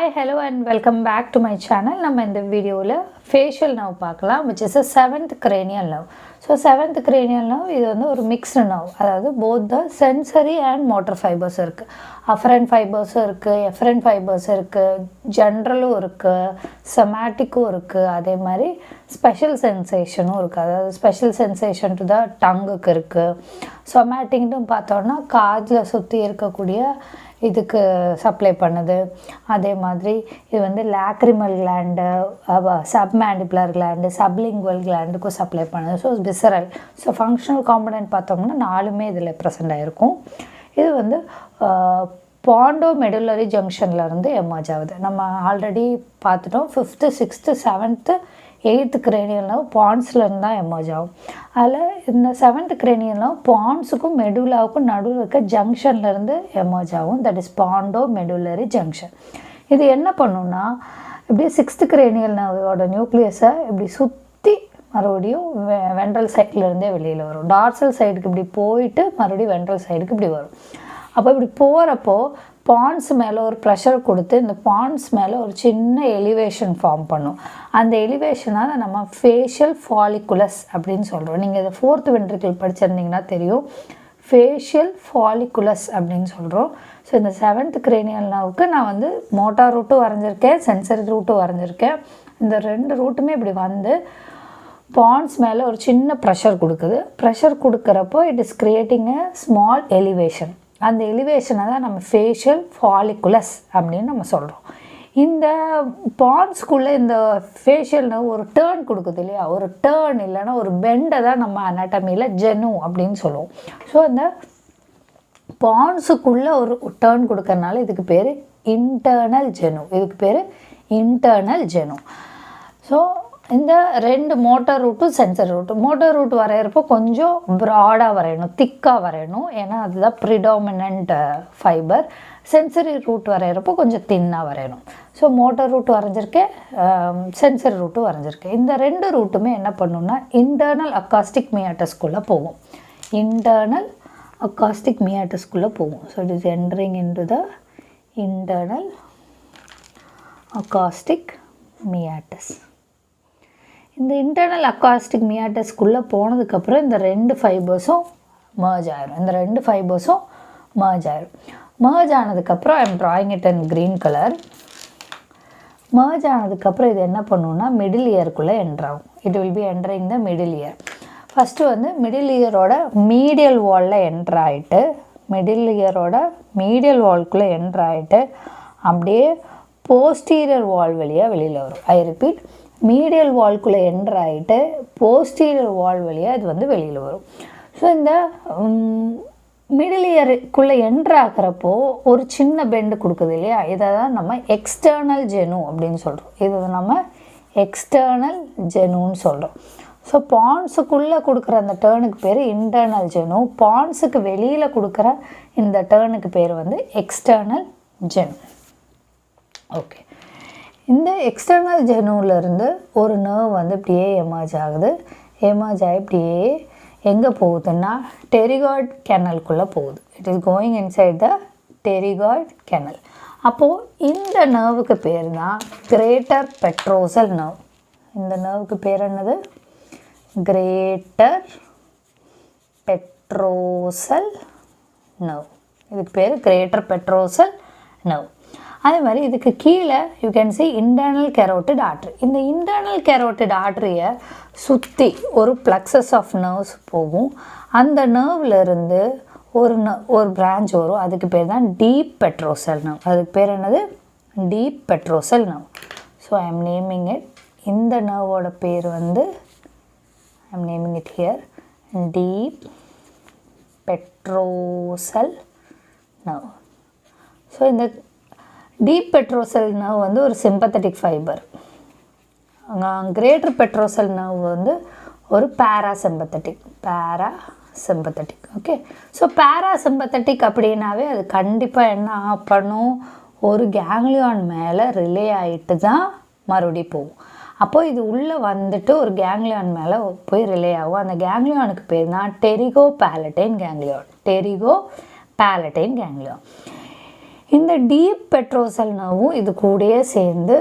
Hi, hello and welcome back to my channel. நம்ம இந்த வீடியோவில் facial nerve பார்க்கலாம், which is a 7th cranial nerve. So 7th cranial nerve இது வந்து ஒரு mixed nerve, அதாவது both the sensory and motor fibers இருக்கு. afferent fibers இருக்கு, efferent fibers இருக்கு, generalும் இருக்கு, somaticும் இருக்கு, அதே மாதிரி special sensationும் இருக்கு. அதாவது special sensation to the tongueக்கு இருக்கு. somaticனு பார்த்தோம்னா காதுல சுத்தி இருக்கக்கூடிய இதுக்கு சப்ளை பண்ணுது. அதே மாதிரி இது வந்து lacrimal gland, submandibular gland, sublingual கிளாண்டுக்கும் சப்ளை பண்ணுது. So visceral. So functional component பார்த்தோம்னா 4மே இதில் ப்ரெசென்ட் ஆகிருக்கும். இது வந்து பாண்டோ மெடுலரி ஜங்ஷன்லேருந்து எமர்ஜ் ஆகுது. நம்ம ஆல்ரெடி பார்த்துட்டோம். 5th, 6th, 7th, 8th cranial nerve பான்ஸ்லேருந்து தான் எமர்ஜ் ஆகும். அதில் இந்த 7th cranial nerve பான்ஸுக்கும் மெடுலாவுக்கும் நடுவில் இருக்க ஜங்ஷன்லேருந்து எமர்ஜ் ஆகும். That is Pandu medullary junction. இது என்ன பண்ணுன்னா, இப்படியே 6th cranial nerveோட நியூக்ளியஸை இப்படி சுற்றி மறுபடியும் வென்ட்ரல் சைட்லேருந்தே வெளியில் வரும். டார்சல் சைடுக்கு இப்படி போயிட்டு மறுபடியும் வென்ட்ரல் சைடுக்கு இப்படி வரும். அப்போ இப்படி போகிறப்போ பான்ஸ் மேலே ஒரு ப்ரெஷர் கொடுத்து இந்த பான்ஸ் மேலே ஒரு சின்ன எலிவேஷன் ஃபார்ம் பண்ணும். அந்த எலிவேஷனால் நம்ம ஃபேஷியல் ஃபாலிகுலஸ் அப்படின்னு சொல்கிறோம். நீங்கள் இதை 4th ventricle படிச்சிருந்தீங்கன்னா தெரியும். ஃபேஷியல் ஃபாலிகுலஸ் அப்படின்னு சொல்கிறோம். ஸோ இந்த 7th cranial nerveக்கு நான் வந்து மோட்டார் ரூட்டும் வரைஞ்சிருக்கேன், சென்சரி ரூட்டும் வரைஞ்சிருக்கேன். இந்த 2 ரூட்டுமே இப்படி வந்து பான்ஸ் மேலே ஒரு சின்ன ப்ரெஷர் கொடுக்குது. ப்ரெஷர் கொடுக்குறப்போ it is creating a small elevation. அந்த எலிவேஷனை தான் நம்ம ஃபேஷியல் ஃபாலிகுலஸ் அப்படின்னு நம்ம சொல்கிறோம். இந்த பான்ஸ்குள்ளே இந்த ஃபேஷியல் ஒரு டேர்ன் கொடுக்குது இல்லையா, ஒரு டேர்ன் இல்லைன்னா ஒரு பெண்டை தான் நம்ம அனாட்டமியில் ஜெனு அப்படின்னு சொல்லுவோம். ஸோ இந்த பான்ஸுக்குள்ளே ஒரு டேர்ன் கொடுக்கறனால இதுக்கு பேர் இன்டர்னல் ஜெனு. இதுக்கு பேர் இன்டர்னல் ஜெனு. ஸோ இந்த 2 மோட்டார் ரூட்டும் சென்சரி ரூட்டும். மோட்டார் ரூட் வரைகிறப்போ கொஞ்சம் ப்ராடாக வரையணும், திக்காக வரையணும், ஏன்னா அதுதான் ப்ரிடாமினன்ட் ஃபைபர். சென்சரி ரூட் வரைகிறப்போ கொஞ்சம் தின்னாக வரையணும். ஸோ மோட்டார் ரூட் வரைஞ்சிருக்கேன், சென்சரி ரூட்டும் வரைஞ்சிருக்கேன். இந்த 2 ரூட்டுமே என்ன பண்ணணும்னா இன்டர்னல் அக்காஸ்டிக் மியாட்டஸ்குள்ளே போகும். இன்டர்னல் அக்காஸ்டிக் மியாட்டஸ்குள்ளே போகும். So it is entering into the internal acoustic meatus. இந்த இன்டர்னல் அக்காஸ்டிக் மியாட்டஸ்குள்ளே போனதுக்கப்புறம் இந்த 2 ஃபைபர்ஸும் மர்ஜ் ஆயிரும். இந்த 2 ஃபைபர்ஸும் மர்ஜ் ஆயிரும். மர்ஜ் ஆனதுக்கப்புறம் I am drawing it in green colour. Merge ஆனதுக்கப்புறம் இது என்ன பண்ணுன்னா மிடில் இயருக்குள்ளே என்ட்ராகும். It will be entering the middle ear. First வந்து மிடில் இயரோட மீடியல் வாலில் என்ட்ராயிட்டு, மிடில் இயரோட மீடியல் வால்குள்ளே என்ட்ராயிட்டு அப்படியே போஸ்டீரியர் வால் வழியாக வெளியில் வரும். ஐ ரிப்பீட், மீடியல் வால்குள்ளே என்ட்ராயிட்டு போஸ்டீரியர் வால் வழியாக இது வந்து வெளியில் வரும். ஸோ இந்த மிடில் இயருக்குள்ளே என்ட்ராகிறப்போ ஒரு சின்ன பெண்டு கொடுக்குது இல்லையா, இதை தான் நம்ம எக்ஸ்டர்னல் ஜெனு அப்படின்னு சொல்கிறோம். இதை நம்ம எக்ஸ்டர்னல் ஜெனுன்னு சொல்கிறோம். ஸோ பான்ஸுக்குள்ளே கொடுக்குற அந்த டேர்னுக்கு பேர் இன்டர்னல் ஜெனு. பான்ஸுக்கு வெளியில் கொடுக்குற இந்த டேர்னுக்கு பேர் வந்து எக்ஸ்டர்னல் ஜெனு. ஓகே, இந்த எக்ஸ்டர்னல் ஜெனுவிலேருந்து ஒரு நர்வ் வந்து இப்படியே எமர்ஜ் ஆகுது. எமர்ஜ் ஆகி இப்படியே எங்கே போகுதுன்னா டெரிகாய்ட் கேனலுக்குள்ளே போகுது. It is going inside the pterygoid canal. அப்போது இந்த நர்வுக்கு பேர் தான் கிரேட்டர் பெட்ரோசல் நர்வ். இந்த நர்வுக்கு பேர் என்னது? Greater petrosal nerve. இதுக்கு பேர் கிரேட்டர் பெட்ரோசல் நர்வ். அதே மாதிரி இதுக்கு கீழே you can see internal carotid artery. இந்த இன்டர்னல் கெரோட்டிட் ஆர்ட்ரியை சுற்றி ஒரு ப்ளக்ஸஸ் ஆஃப் நர்வ்ஸ் போகும். அந்த நர்வ்லேருந்து ஒரு பிரான்ச் வரும். அதுக்கு பேர் தான் டீப் பெட்ரோசல் நர்வ். அதுக்கு பேர் என்னது? Deep petrosal nerve. So I am naming it. இந்த நர்வோட பேர் வந்து I am naming it here deep petrosal nerve. So இந்த டீப் பெட்ரோசல் நர்வ் வந்து ஒரு sympathetic fibre. Greater petrosal nerve வந்து ஒரு பேராசிம்பத்தட்டிக். ஓகே, ஸோ பேராசிம்பத்தட்டிக் அப்படின்னாவே அது கண்டிப்பாக என்ன பண்ணும், ஒரு கேங்லியான் மேலே ரிலே ஆகிட்டு தான் மறுபடியும் போகும். அப்போது இது உள்ளே வந்துட்டு ஒரு கேங்லியான் மேலே போய் ரிலே ஆகும். அந்த கேங்லியானுக்கு பேர் தான் டெரிகோ பேலட்டைன் கேங்லியான். இந்த டீப் பெட்ரோசல் நர்வும் இது கூடயே சேர்ந்து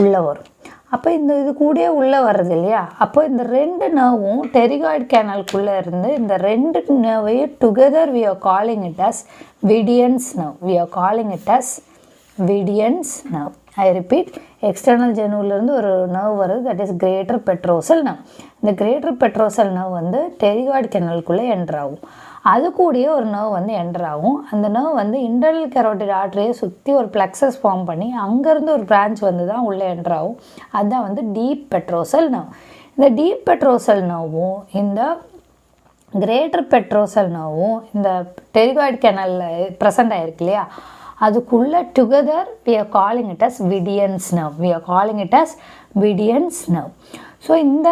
உள்ளே வரும். அப்போ இது கூடயே உள்ளே வர்றது இல்லையா, அப்போ இந்த 2 நர்வும் டெரிகாய்டு கேனலுக்குள்ளே இருந்து இந்த 2 நர்வையும் together we are calling it as Vidian's nerve. We are calling it as Vidian's nerve. I repeat, external ஜெனுவிலேருந்து ஒரு நர்வ் வருது, that is greater petrosal nerve. இந்த கிரேட்டர் பெட்ரோசல் நர்வ் வந்து டெரிகாய்டு கேனலுக்குள்ளே என்டர் ஆகும். அது கூடயே ஒரு நர்வ் வந்து என்டர் ஆகும். அந்த நர்வ் வந்து இன்டர்னல் கரோட்டிட் ஆர்டரியை சுற்றி ஒரு பிளெக்ஸஸ் ஃபார்ம் பண்ணி அங்கேருந்து ஒரு பிரான்ச் வந்து தான் உள்ளே என்டர் ஆகும். அதுதான் வந்து டீப் பெட்ரோசல் நர்வ். இந்த டீப் பெட்ரோசல் நர்வும் இந்த கிரேட்டர் பெட்ரோசல் நர்வும் இந்த டெரிகாய்டு கேனலில் ப்ரெசண்ட் ஆகிருக்கு இல்லையா, அதுக்குள்ளே together we are calling it as Vidian's nerve. We are calling it as Vidian's nerve. So இந்த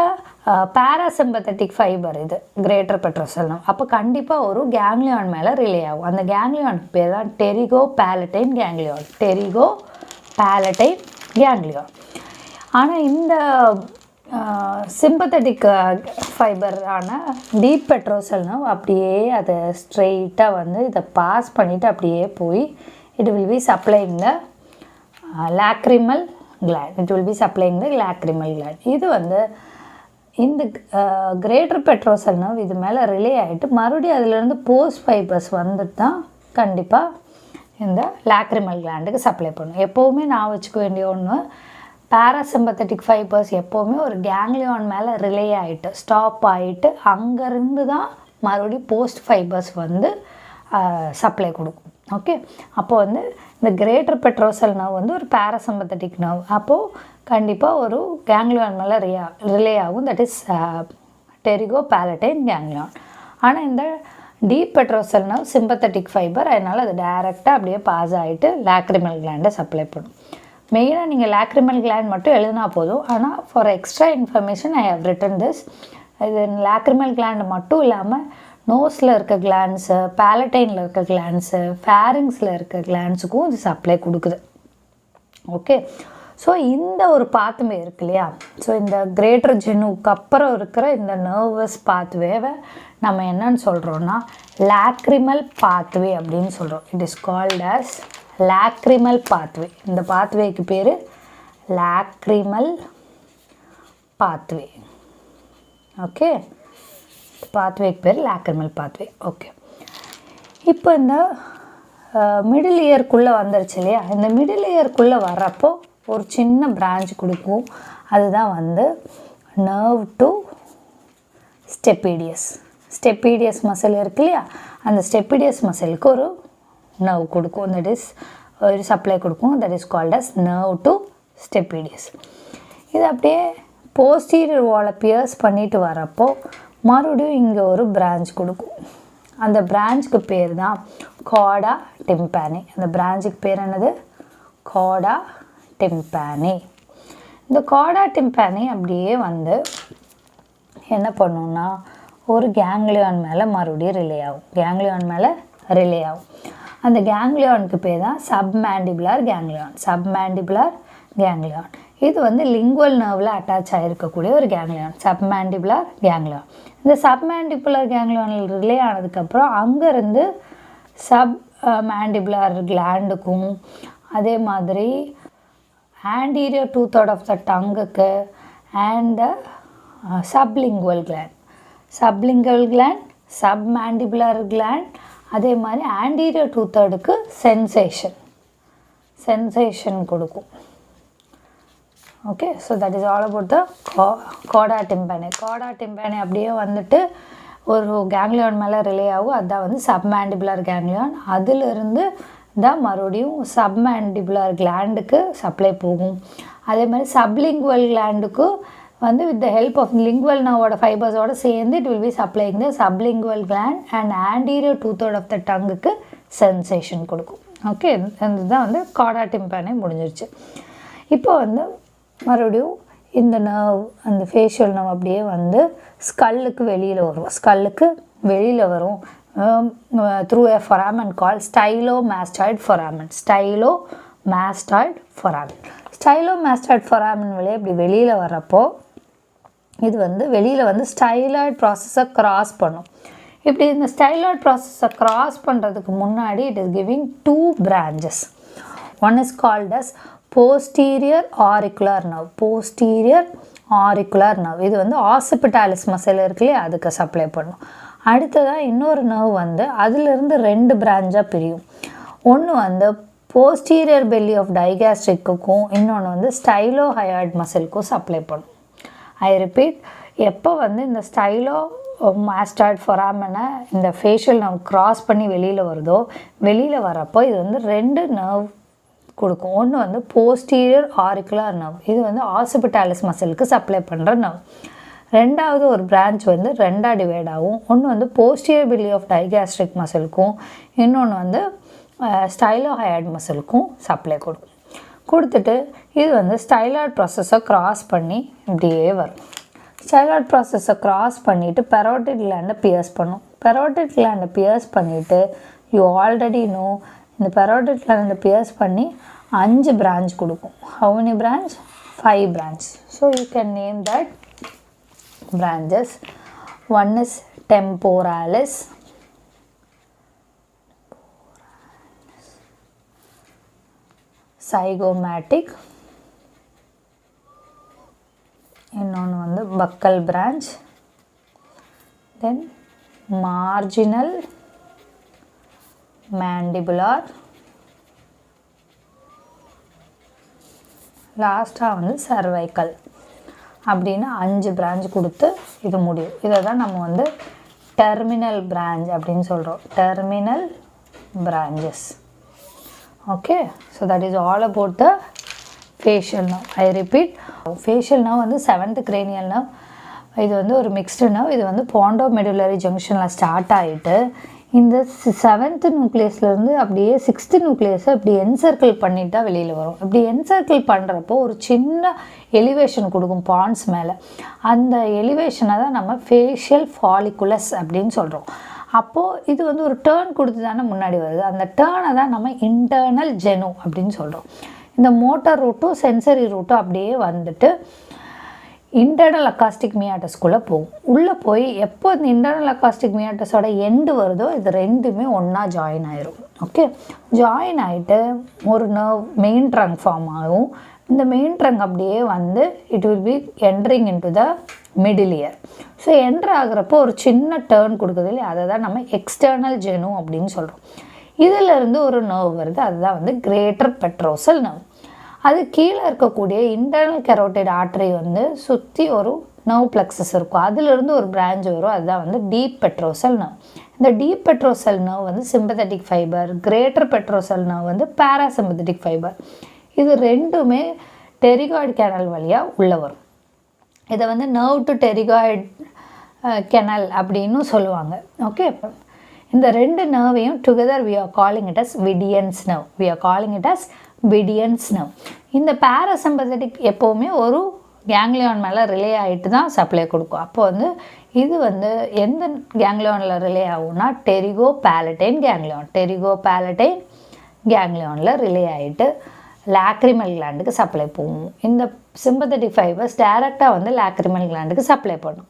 பேராசிம்பத்தட்டிக் ஃபைபர் இது கிரேட்டர் பெட்ரோசல் நர்வ். அப்போ கண்டிப்பாக ஒரு கேங்லியான் மேலே ரிலே ஆகும். அந்த கேங்லியானுக்கு பேர் தான் pterygopalatine ganglion. Pterygopalatine ganglion. ஆனால் இந்த சிம்பத்தட்டிக் ஃபைபரான டீப் பெட்ரோசல் நர்வ் அப்படியே அதை ஸ்ட்ரெயிட்டாக வந்து இதை பாஸ் பண்ணிவிட்டு அப்படியே போய் it will be supplying the lacrimal gland. It will be supplying the lacrimal gland. இது வந்து இந்த கிரேட்டர் பெட்ரோசல் நர்வ் இது மேலே ரிலே ஆகிட்டு மறுபடியும் அதிலேருந்து போஸ்ட் ஃபைபர்ஸ் வந்துட்டு தான் கண்டிப்பாக இந்த லாக்ரிமல் கிளாண்டுக்கு சப்ளை பண்ணும். எப்போவுமே நான் வச்சுக்க வேண்டிய ஒன்று, பேராசிம்பத்தட்டிக் ஃபைபர்ஸ் எப்போவுமே ஒரு கேங்லியான் மேலே ரிலே ஆகிட்டு ஸ்டாப் ஆகிட்டு அங்கேருந்து தான் மறுபடியும் போஸ்ட் ஃபைபர்ஸ் வந்து சப்ளை கொடுக்கும். ஓகே, அப்போது வந்து இந்த கிரேட்டர் பெட்ரோசல் நர்வ் வந்து ஒரு பேராசிம்பத்தட்டிக் நர்வ். அப்போது கண்டிப்பாக ஒரு கேங்லியான் மேலே ரிலே ஆகும், தட் இஸ் டெரிகோ பேலட்டைன் கேங்லியான். ஆனால் இந்த deep petrosal nerve sympathetic fibre, அதனால் அது டைரெக்டாக அப்படியே பாஸ் ஆகிட்டு லாக்ரிமல் கிளாண்டை சப்ளை பண்ணும். மெயினாக நீங்கள் லாக்ரிமல் கிளாண்ட் மட்டும் எழுதினா போதும். ஆனால் for extra information I have written this. இது லாக்ரிமல் கிளாண்டு மட்டும் இல்லாமல் நோஸில் இருக்க கிளான்ஸு, பேலட்டைனில் இருக்க கிளான்ஸு, ஃபேரிங்ஸில் இருக்க கிளான்ஸுக்கும் இது சப்ளை கொடுக்குது. ஓகே, ஸோ இந்த ஒரு பாத்வே இருக்கு இல்லையா, ஸோ இந்த கிரேட்டர் ஜெனுவுக்கு அப்புறம் இருக்கிற இந்த நர்வஸ் பாத்வேவை நம்ம என்னன்னு சொல்கிறோன்னா லாக்ரிமல் பாத்வே அப்படின்னு சொல்கிறோம். It is called as lacrimal pathway. இந்த பாத்வேக்கு பேர் லாக்ரிமல் பாத்வே. ஓகே, பாத்வேக்கு பேர் லாக்ரிமல் பாத்வே. ஓகே, இப்போ இந்த மிடில் இயர்க்குள்ளே வந்துருச்சு இல்லையா, இந்த மிடில் இயர்க்குள்ளே வர்றப்போ ஒரு சின்ன பிரான்ச் கொடுக்கும். அதுதான் வந்து nerve to stapedius. Stapedius muscle இருக்கு இல்லையா, அந்த ஸ்டெப்பீடியஸ் மசிலுக்கு ஒரு நர்வ் கொடுக்கும், தட் இஸ் ஒரு சப்ளை கொடுக்கும், that is called as nerve to stapedius. இது அப்படியே போஸ்டீரியர் வாலை பியர்ஸ் பண்ணிட்டு வரப்போ மறுபடியும் இங்கே ஒரு பிரான்ச் கொடுக்கும். அந்த பிரான்ச்சுக்கு பேர் தான் காடா டிம்பானி. அந்த பிரான்ச்சுக்கு பேர் என்னது? காடா டிம்பானி. இந்த காடா டிம்பானி அப்படியே வந்து என்ன பண்ணுன்னா ஒரு கேங்லியான் மேலே மறுபடியும் ரிலே ஆகும். கேங்லியான் மேலே ரிலே ஆகும். அந்த கேங்லியானுக்கு பேர் தான் சப்மேண்டிபுலர் கேங்லியான். சப்மேண்டிபுலர் கேங்லியான் இது வந்து லிங்குவல் நர்வில் அட்டாச் ஆகிருக்கக்கூடிய ஒரு கேங்லியான், சப்மேண்டிபுலர் கேங்லியான். இந்த சப்மேண்டிபுலர் கேங்லியானில் ரிலே ஆனதுக்கப்புறம் அங்கேருந்து சப் மேண்டிபுலர் கிளாண்டுக்கும் அதே மாதிரி anterior 2/3 of the tonguக்கு and the sublingual gland, sublingual gland, submandibular gland, அதே மாதிரி anterior 2/3க்கு sensation கொடுக்கும். Okay, so that is all about the காடா டிம்பானி. காடா டிம்பானி அப்படியே வந்துட்டு ஒரு கேங்லியான் மேலே ரிலே ஆகும். அதுதான் வந்து சப்மேண்டிபுலர் கேங்லியான். அதிலிருந்து தான் மறுபடியும் சப்மேண்டிபுலர் கிளாண்டுக்கு சப்ளை போகும். அதே மாதிரி சப்லிங்குவல் கிளாண்டுக்கு வந்து with the help of lingual நர்வோட ஃபைபர்ஸோடு சேர்ந்து it will be supplying the sublingual gland and anterior 2/3 of the டங்குக்கு சென்சேஷன் கொடுக்கும். ஓகே, இதுதான் வந்து காடா டிம்பானி முடிஞ்சிருச்சு. இப்போ வந்து மறுபடியும் இந்த நர்வ், அந்த ஃபேஷியல் நர்வ் அப்படியே வந்து ஸ்கல்லுக்கு வெளியில் வரும். ஸ்கல்லுக்கு வெளியில் வரும் through a foramen called stylomastoid foramen. stylomastoid foramen. stylomastoid foramen வழியாக இப்படி வெளியில் வர்றப்போ இது வந்து வெளியில் வந்து ஸ்டைலாய்ட் ப்ராசஸை க்ராஸ் பண்ணும். இப்படி இந்த ஸ்டைலாய்ட் ப்ராசஸை க்ராஸ் பண்ணுறதுக்கு முன்னாடி it is giving 2 branches. One is called as posterior auricular nerve. Posterior auricular nerve. இது வந்து occipitalis muscle இருக்குல்லையே அதுக்கு சப்ளை பண்ணும். அடுத்ததாக இன்னொரு நர்வ் வந்து அதிலிருந்து 2 பிரான்ச்சாக பிரியும். ஒன்று வந்து posterior belly of digastricக்கும் இன்னொன்று வந்து stylohyoid muscleக்கும் சப்ளை பண்ணும். I repeat, எப்போ வந்து இந்த stylomastoid foramina இந்த facial nerve கிராஸ் பண்ணி வெளியில் வருதோ, வெளியில் வரப்போ இது வந்து 2 நர்வ் கொடுக்கும். ஒன்று வந்து posterior auricular nerve, இது வந்து occipitalis muscleக்கு சப்ளை பண்ணுற நர்வ். ரெண்டாவது ஒரு பிரான்ச் வந்து 2ஆக டிவைட் ஆகும். ஒன்று வந்து posterior belly of digastric muscleக்கும் இன்னொன்று வந்து stylohyoid muscleக்கும் சப்ளை கொடுத்துட்டு இது வந்து ஸ்டைலாய்ட் ப்ராசஸை கிராஸ் பண்ணி இப்படியே வரும். ஸ்டைலாய்ட் ப்ராசஸை கிராஸ் பண்ணிவிட்டு பெரோட்டிட் கிளாண்டை பியர்ஸ் பண்ணும். பெரோட்டிட் கிளாண்டை பியர்ஸ் பண்ணிவிட்டு யூ ஆல்ரெடி நோ இந்த பெரோட்டிட் கிளாண்டை பியர்ஸ் பண்ணி 5 பிரான்ச் கொடுக்கும். How many branch? 5 branch. So you can name that branches. One is temporalis, zygomatic, இன்னொன்று வந்து buccal branch, then marginal, mandibular, லாஸ்ட்டாக வந்து cervical அப்படின்னு 5 பிரான்ச் கொடுத்து இது முடியும். இதை தான் நம்ம வந்து டெர்மினல் பிரான்ச் அப்படின்னு சொல்கிறோம். Terminal branches. Okay, so that is all about the facial nerve. I repeat, facial nerve வந்து 7th cranial nerve. இது வந்து ஒரு மிக்ஸ்டு நர்வ். இது வந்து பாண்டோமெடுலரி ஜங்ஷனில் ஸ்டார்ட் ஆகிட்டு இந்த 7th நியூக்ளியஸ்லேருந்து அப்படியே 6th நியூக்ளியஸை இப்படி என்சர்க்கிள் பண்ணிட்டா வெளியில் வரும். இப்படி என்சர்க்கிள் பண்ணுறப்போ ஒரு சின்ன எலிவேஷன் கொடுக்கும் பான்ஸ் மேலே. அந்த எலிவேஷனை தான் நம்ம ஃபேஷியல் ஃபாலிகுலஸ் அப்படின்னு சொல்கிறோம். அப்போது இது வந்து ஒரு டேர்ன் கொடுத்து தானே முன்னாடி வருது. அந்த டேர்னை தான் நம்ம இன்டர்னல் ஜெனு அப்படின்னு சொல்கிறோம். இந்த மோட்டார் ரூட்டும் சென்சரி ரூட்டும் அப்படியே வந்துட்டு இன்டர்னல் அக்காஸ்டிக் மியாட்டஸ்குள்ளே போகும். உள்ளே போய் எப்போ இந்த இன்டர்னல் அக்காஸ்டிக் மியாட்டஸோட எண்டு வருதோ இது ரெண்டுமே ஒன்றா ஜாயின் ஆயிரும். ஓகே, ஜாயின் ஆகிட்டு ஒரு நர்வ் மெயின் ட்ரங்க் ஃபார்ம் ஆகும். இந்த மெயின் ட்ரங்க் அப்படியே வந்து it will be entering into the middle ear. So entry ஆகிறப்போ ஒரு சின்ன டேர்ன் கொடுக்குது இல்லையா, அதை தான் நம்ம எக்ஸ்டர்னல் ஜெனு அப்படின்னு சொல்கிறோம். இதிலிருந்து ஒரு நர்வ் வருது, அதுதான் வந்து கிரேட்டர் பெட்ரோசல் நர்வ். அது கீழே இருக்கக்கூடிய இன்டர்னல் கெரோட்டிட் ஆர்டரி வந்து சுற்றி ஒரு நர்வ் பிளக்ஸஸ் இருக்கும். அதிலிருந்து ஒரு பிரான்ச் வரும், அதுதான் வந்து டீப் பெட்ரோசல் நர்வ். இந்த டீப் பெட்ரோசல் நர்வ் வந்து sympathetic fibre, greater petrosal nerve வந்து பேராசிம்பத்தட்டிக் ஃபைபர். இது ரெண்டுமே டெரிகாய்டு கேனல் வழியாக உள்ளே வரும். இதை வந்து நர்வ் டு டெரிகாய்டு கெனல் அப்படின்னு சொல்லுவாங்க. ஓகே, இந்த 2 நர்வையும் together we are calling it as Vidian's nerve. We are calling it as Vidian's nerve. இந்த பேராசிம்பத்தட்டிக் எப்போவுமே ஒரு கேங்லியான் மேலே ரிலே ஆகிட்டு தான் சப்ளை கொடுக்கும். அப்போ வந்து இது வந்து எந்த கேங்லியானில் ரிலே ஆகும்னா டெரிகோ பேலட்டைன் கேங்லியான். டெரிகோ பேலட்டைன் கேங்லியானில் ரிலே ஆகிட்டு லாக்ரிமல் கிளாண்டுக்கு சப்ளை போகும். இந்த சிம்பத்தட்டிக் ஃபைபர்ஸ் டைரெக்டாக வந்து லாக்ரிமல் கிளாண்டுக்கு சப்ளை பண்ணும்.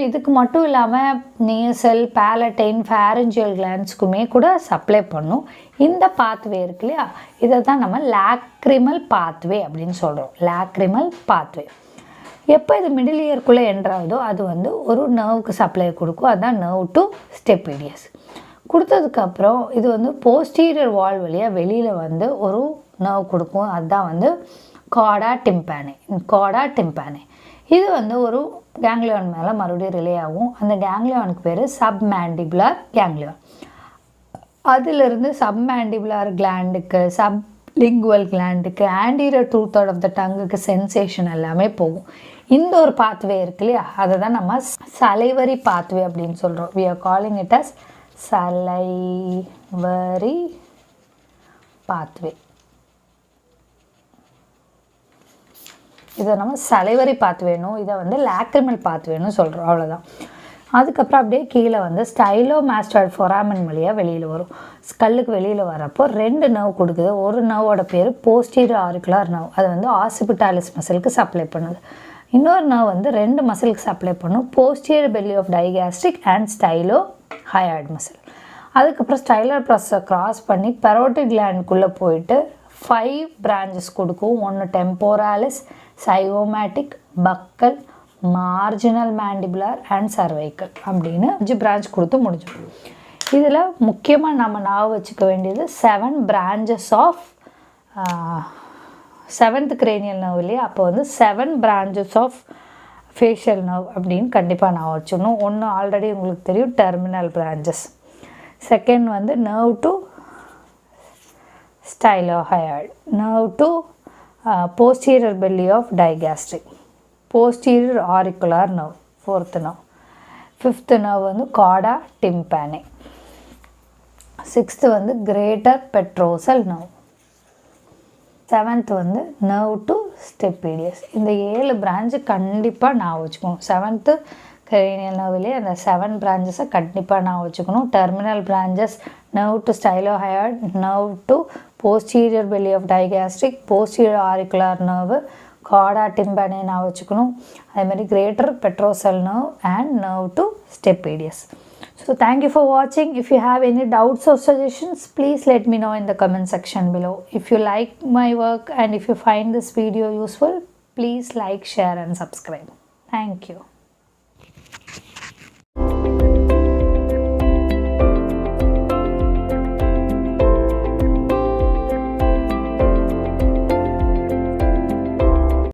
இதுக்கு மட்டும் இல்லாமல் நேசல், பேலட்டைன், ஃபேரஞ்சியல் கிளாண்ட்ஸ்க்குமே கூட சப்ளை பண்ணும். இந்த பாத்வே இருக்கு இல்லையா, இதை தான் நம்ம லாக்ரிமல் பாத்வே அப்படின்னு சொல்கிறோம். Lacrimal pathway. எப்போ இது மிடில் இயர்க்குள்ளே என்ட்ராகுதோ அது வந்து ஒரு நர்வுக்கு சப்ளை கொடுக்கும். அதுதான் நர்வ் டு ஸ்டெபிடியஸ். கொடுத்ததுக்கப்புறம் இது வந்து போஸ்டீரியர் வால் வழியாக வெளியில் வந்து ஒரு நர்வ் கொடுக்கும். அதுதான் வந்து காடா டிம்பானே. காடா டிம்பானே இது வந்து ஒரு கேங்லியான் மேலே மறுபடியும் ரிலே ஆகும். அந்த கேங்லியானுக்கு பேர் சப்மேண்டிபுலார் கேங்லியான். அதிலிருந்து சப்மேண்டிபுலார் கிளாண்டுக்கு, சப்லிங்குவல் கிளாண்டுக்கு, ஆன்டீரியர் 2/3 ஆஃப் த டங்குக்கு சென்சேஷன் எல்லாமே போகும். இந்த ஒரு பாத்வே இருக்கு இல்லையா, அதை தான் நம்ம சலைவரி பாத்வே அப்படின்னு சொல்கிறோம். we are calling it as salivary pathway. இதை நம்ம சலைவரி பாத்வேணும், இதை வந்து லாக்ரிமல் பாத்வேன்னு சொல்கிறோம். அவ்வளோதான். அதுக்கப்புறம் அப்படியே கீழே வந்து ஸ்டைலோமாஸ்டாய்டு ஃபொராமன் வழியாக வெளியில் வரும். ஸ்கல்லுக்கு வெளியில் வரப்போ 2 நர்வ் கொடுக்குது. ஒரு நர்வோட பேர் போஸ்டீரியர் ஆரிகுலர் நர்வ், அது வந்து ஆசிபிட்டாலிஸ் மசிலுக்கு சப்ளை பண்ணுது. இன்னொரு நர்வ் வந்து 2 மசிலுக்கு சப்ளை பண்ணும், posterior belly of digastric and stylohyoid muscle. அதுக்கப்புறம் ஸ்டைலர் ப்ரெஸ்ஸை க்ராஸ் பண்ணி பெரோட்டிட் கிளாண்டுக்குள்ளே போயிட்டு 5 பிரான்ச்சஸ் கொடுக்கும். ஒன்று temporalis, zygomatic, buccal, marginal mandibular and cervical அப்படின்னு 5 பிரான்ச் கொடுத்து முடிஞ்சிடும். இதில் முக்கியமாக நம்ம ஞாபகம் வச்சுக்க வேண்டியது 7 branches of 7th cranial nerve இல்லையா, அப்போ வந்து 7 branches ஆஃப் ஃபேஷியல் நர்வ் அப்படின்னு கண்டிப்பாக நான் வச்சுக்கணும். ஒன்று ஆல்ரெடி உங்களுக்கு தெரியும், டெர்மினல் பிரான்ச்சஸ். செகண்ட் வந்து nerve to stylohyoid, nerve to posterior belly of digastric, posterior auricular nerve 4th nerve. 5th nerve வந்து கார்டா டிம்பானே. 6th வந்து கிரேட்டர் பெட்ரோசல் நர்வ். 7th வந்து நர்வ் டு ஸ்டெப்பீடியஸ். இந்த 7 பிரான்ச்சு கண்டிப்பாக நான் வச்சுக்கணும். 7th cranial nerve அந்த 7 பிரான்ச்சஸை கண்டிப்பாக நான் வச்சுக்கணும். Terminal branches nerve to stylohyoid, nerve to posterior belly of digastric, posterior auricular nerve, chorda tympani நான் வச்சுக்கணும். அதேமாதிரி greater petrosal nerve and nerve to stapedius. So thank you for watching. If you have any doubts or suggestions, please let me know in the comment section below. If you like my work and if you find this video useful, please like, share and subscribe. Thank you.